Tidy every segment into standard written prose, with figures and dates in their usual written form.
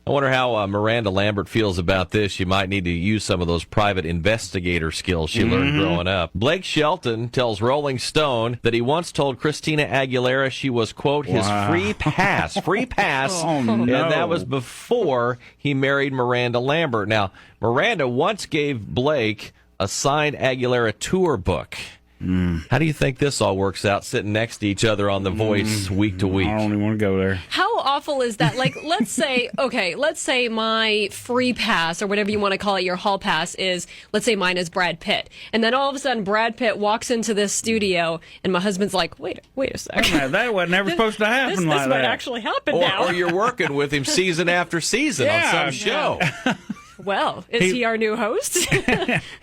I wonder how Miranda Lambert feels about this. She might need to use some of those private investigator skills she learned growing up. Blake Shelton tells Rolling Stone that he once told Christina Aguilera she was, quote, his free pass. Oh, no. And that was before he married Miranda Lambert. Now, Miranda once gave Blake a signed Aguilera tour book. How do you think this all works out, sitting next to each other on The Voice week to week? I don't even want to go there. How awful is that? Like, let's say my free pass, or whatever you want to call it, your hall pass is, let's say mine is Brad Pitt. And then all of a sudden Brad Pitt walks into this studio and my husband's like, wait a second. That was never supposed to happen This like might that. actually happen now. Or you're working with him season after season on some show. Well, is he our new host?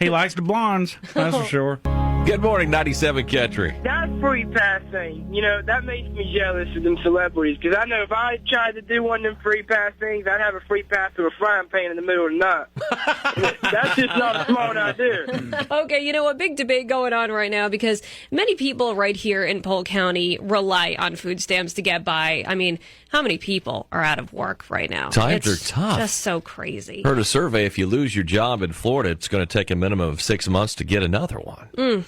He likes the blondes, that's for sure. Good morning, 97 Country. That free pass thing, that makes me jealous of them celebrities, because I know if I tried to do one of them free pass things, I'd have a free pass to a frying pan in the middle of the night. That's just not a smart idea. Okay, a big debate going on right now because many people right here in Polk County rely on food stamps to get by. I mean, how many people are out of work right now? Times It's are tough. just so crazy. Heard a survey, if you lose your job in Florida, it's going to take a minimum of 6 months to get another one.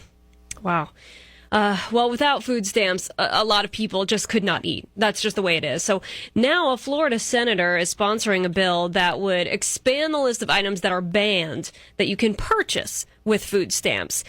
Wow. Well, without food stamps, a lot of people just could not eat. That's just the way it is. So now a Florida senator is sponsoring a bill that would expand the list of items that are banned that you can purchase with food stamps.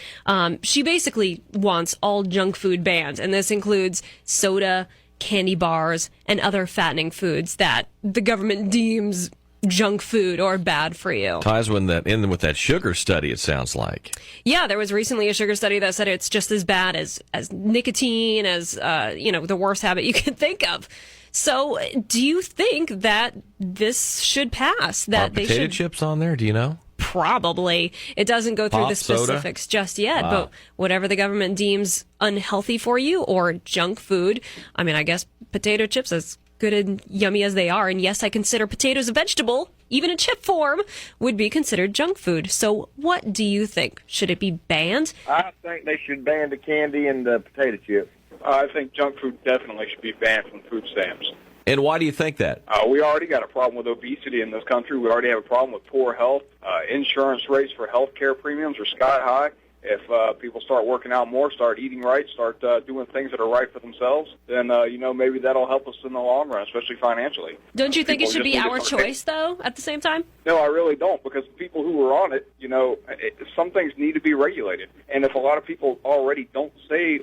She basically wants all junk food banned, and this includes soda, candy bars, and other fattening foods that the government deems junk food or bad for you. Ties in with that sugar study, it sounds like. Yeah, there was recently a sugar study that said it's just as bad as nicotine, as the worst habit you can think of. So, do you think that this should pass? That Are they potato should chips on there? Do you know? Probably. It doesn't go through Pop, the specifics just yet, but whatever the government deems unhealthy for you or junk food, I mean, I guess potato chips, as good and yummy as they are, and yes, I consider potatoes a vegetable, even in chip form, would be considered junk food. So what do you think? Should it be banned? I think they should ban the candy and the potato chips. I think junk food definitely should be banned from food stamps. And why do you think that? We already got a problem with obesity in this country. We already have a problem with poor health. Insurance rates for health care premiums are sky high. If people start working out more, start eating right, start doing things that are right for themselves, then, maybe that'll help us in the long run, especially financially. Don't you think it People should just be need to our start choice, though, at the same time? No, I really don't, because the people who are on it, some things need to be regulated. And if a lot of people already say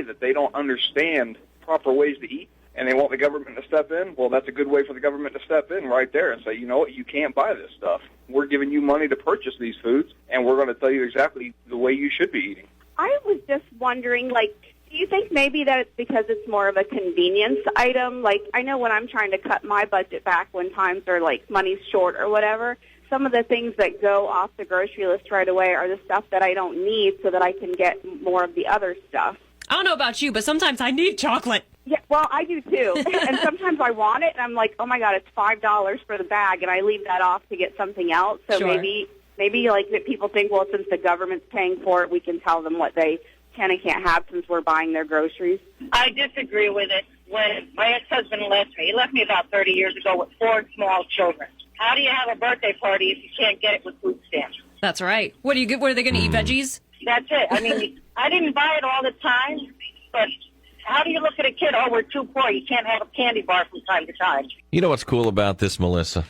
that they don't understand proper ways to eat, and they want the government to step in, well, that's a good way for the government to step in right there and say, you know what, you can't buy this stuff. We're giving you money to purchase these foods, and we're going to tell you exactly the way you should be eating. I was just wondering, do you think maybe that it's because it's more of a convenience item? I know when I'm trying to cut my budget back when times are, money's short or whatever, some of the things that go off the grocery list right away are the stuff that I don't need so that I can get more of the other stuff. I don't know about you, but sometimes I need chocolate. Yeah, well, I do too. And sometimes I want it, and I'm like, oh my God, it's $5 for the bag, and I leave that off to get something else. So Sure. maybe that people think, well, since the government's paying for it, we can tell them what they can and can't have since we're buying their groceries. I disagree with it. When my ex-husband left me, he left me about 30 years ago with 4 small children. How do you have a birthday party if you can't get it with food stamps? That's right. What are they going to eat, veggies? That's it. I mean, I didn't buy it all the time, but how do you look at a kid, we're too poor, you can't have a candy bar from time to time? You know what's cool about this, Melissa?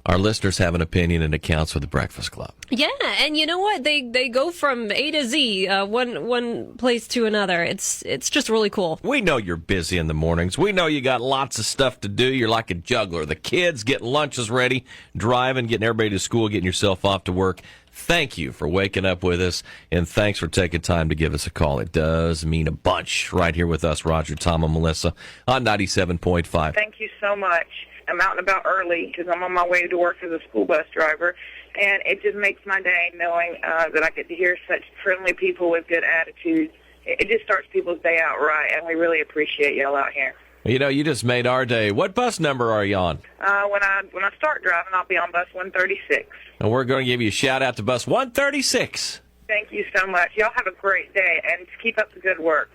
Our listeners have an opinion and it counts for the Breakfast Club. Yeah, and you know what? They go from A to Z, one place to another. It's just really cool. We know you're busy in the mornings. We know you got lots of stuff to do. You're like a juggler. The kids getting lunches ready, driving, getting everybody to school, getting yourself off to work. Thank you for waking up with us, and thanks for taking time to give us a call. It does mean a bunch right here with us, Roger, Tom, and Melissa on 97.5. Thank you so much. I'm out and about early because I'm on my way to work as a school bus driver, and it just makes my day knowing that I get to hear such friendly people with good attitudes. It just starts people's day out right, and we really appreciate y'all out here. You know, you just made our day. What bus number are you on? When I start driving, I'll be on bus 136. And we're going to give you a shout-out to bus 136. Thank you so much. Y'all have a great day, and keep up the good work.